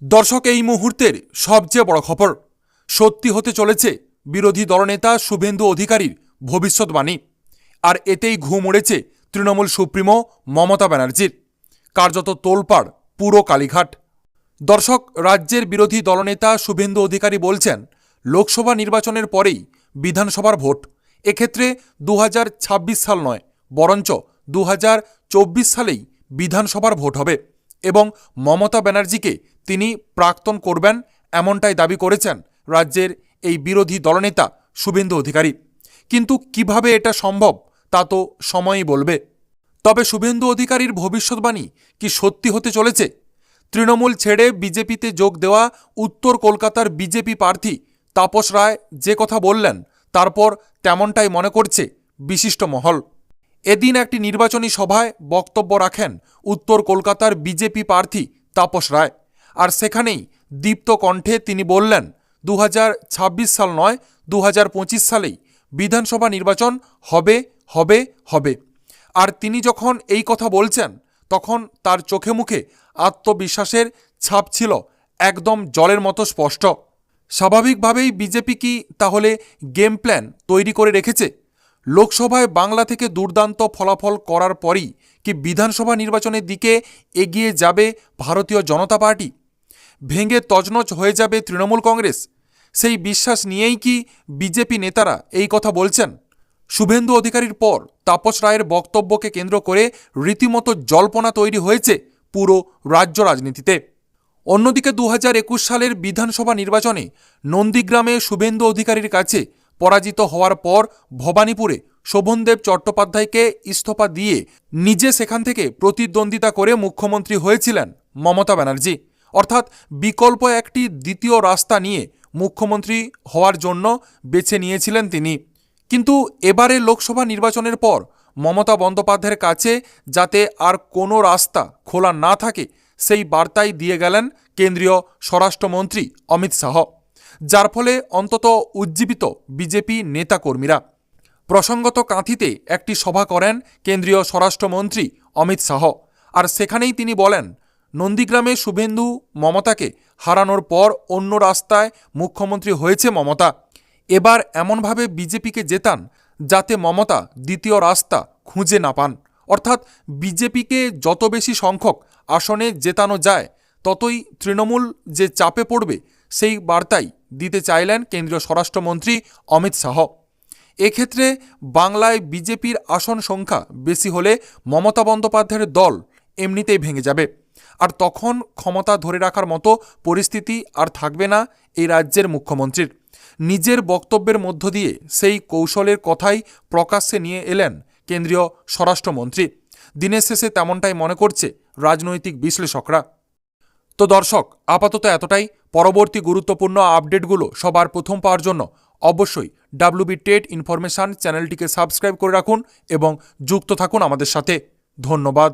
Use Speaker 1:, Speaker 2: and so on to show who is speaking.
Speaker 1: দর্শক, এই মুহূর্তের সবচেয়ে বড় খবর সত্যি হতে চলেছে বিরোধী দলনেতা শুভেন্দু অধিকারীর ভবিষ্যৎবাণী। আর এতেই ঘুম উড়েছে তৃণমূল সুপ্রিমো মমতা ব্যানার্জির। কার্যত তোলপাড় পুরো কালীঘাট। দর্শক, রাজ্যের বিরোধী দলনেতা শুভেন্দু অধিকারী বলছেন, লোকসভা নির্বাচনের পরেই বিধানসভার ভোট। এক্ষেত্রে 2026 সাল নয়, বরঞ্চ 2024 সালেই বিধানসভার ভোট হবে এবং মমতা ব্যানার্জিকে তিনি প্রাক্তন করবেন, এমনটাই দাবি করেছেন রাজ্যের এই বিরোধী দলনেতা শুভেন্দু অধিকারী। কিন্তু কিভাবে এটা সম্ভব তা তো সময়ই বলবে। তবে শুভেন্দু অধিকারীর ভবিষ্যৎবাণী কি সত্যি হতে চলেছে? তৃণমূল ছেড়ে বিজেপিতে যোগ দেওয়া উত্তর কলকাতার বিজেপি প্রার্থী তাপস রায় যে কথা বললেন, তারপর তেমনটাই মনে করছে বিশিষ্ট মহল। এদিন একটি নির্বাচনী সভায় বক্তব্য রাখেন উত্তর কলকাতার বিজেপি প্রার্থী তাপস রায়। আর সেখানেই দীপ্ত কণ্ঠে তিনি বললেন, 2026 সাল নয়, 2025 সালেই বিধানসভা নির্বাচন হবে হবে হবে। আর তিনি যখন এই কথা বলছেন, তখন তার চোখে মুখে আত্মবিশ্বাসের ছাপ ছিল একদম জলের মতো স্পষ্ট। স্বাভাবিকভাবেই বিজেপি কি তাহলে গেম প্ল্যান তৈরি করে রেখেছে? লোকসভায় বাংলা থেকে দুর্দান্ত ফলাফল করার পরই কি বিধানসভা নির্বাচনের দিকে এগিয়ে যাবে ভারতীয় জনতা পার্টি? ভেঙে তছনছ হয়ে যাবে তৃণমূল কংগ্রেস? সেই বিশ্বাস নিয়েই কি বিজেপি নেতারা এই কথা বলছেন? শুভেন্দু অধিকারীর পর তাপস রায়ের বক্তব্যকে কেন্দ্র করে রীতিমতো জল্পনা তৈরি হয়েছে পুরো রাজ্য রাজনীতিতে। অন্যদিকে 2021 সালের বিধানসভা নির্বাচনে নন্দীগ্রামে শুভেন্দু অধিকারীর কাছে পরাজিত হওয়ার পর ভবানীপুরে শোভনদেব চট্টোপাধ্যায়কে ইস্তফা দিয়ে নিজে সেখান থেকে প্রতিদ্বন্দ্বিতা করে মুখ্যমন্ত্রী হয়েছিলেন মমতা ব্যানার্জি। অর্থাৎ বিকল্প একটি দ্বিতীয় রাস্তা নিয়ে মুখ্যমন্ত্রী হওয়ার জন্য বেছে নিয়েছিলেন তিনি। কিন্তু এবারে লোকসভা নির্বাচনের পর মমতা বন্দ্যোপাধ্যায়ের কাছে যাতে আর কোনো রাস্তা খোলা না থাকে, সেই বার্তাই দিয়ে গেলেন কেন্দ্রীয় স্বরাষ্ট্রমন্ত্রী অমিত শাহ, যার ফলে অন্তত উজ্জীবিত বিজেপি নেতাকর্মীরা। প্রসঙ্গত কাঁথিতে একটি সভা করেন কেন্দ্রীয় স্বরাষ্ট্রমন্ত্রী অমিত শাহ। আর সেখানেই তিনি বলেন, নন্দীগ্রামে শুভেন্দু মমতাকে হারানোর পর অন্য রাস্তায় মুখ্যমন্ত্রী হয়েছে মমতা। এবার এমনভাবে বিজেপিকে জেতান যাতে মমতা দ্বিতীয় রাস্তা খুঁজে না পান। অর্থাৎ বিজেপিকে যত বেশি সংখ্যক আসনে জেতানো যায়, ততই তৃণমূল যে চাপে পড়বে, সেই বার্তাই দিতে চাইলেন কেন্দ্রীয় স্বরাষ্ট্রমন্ত্রী অমিত শাহ। এক্ষেত্রে বাংলায় বিজেপির আসন সংখ্যা বেশি হলে মমতা বন্দ্যোপাধ্যায়ের দল এমনিতেই ভেঙে যাবে। আর তখন ক্ষমতা ধরে রাখার মতো পরিস্থিতি আর থাকবে না এই রাজ্যের মুখ্যমন্ত্রীর। নিজের বক্তব্যের মধ্য দিয়ে সেই কৌশলের কথাই প্রকাশ্যে নিয়ে এলেন কেন্দ্রীয় স্বরাষ্ট্রমন্ত্রী। দিনের শেষে তেমনটাই মনে করছে রাজনৈতিক বিশ্লেষকরা। তো দর্শক, আপাতত এতটাই। পরবর্তী গুরুত্বপূর্ণ আপডেটগুলো সবার প্রথম পাওয়ার জন্য অবশ্যই WB টেট ইনফরমেশন চ্যানেলটিকে সাবস্ক্রাইব করে রাখুন এবং যুক্ত থাকুন আমাদের সাথে। ধন্যবাদ।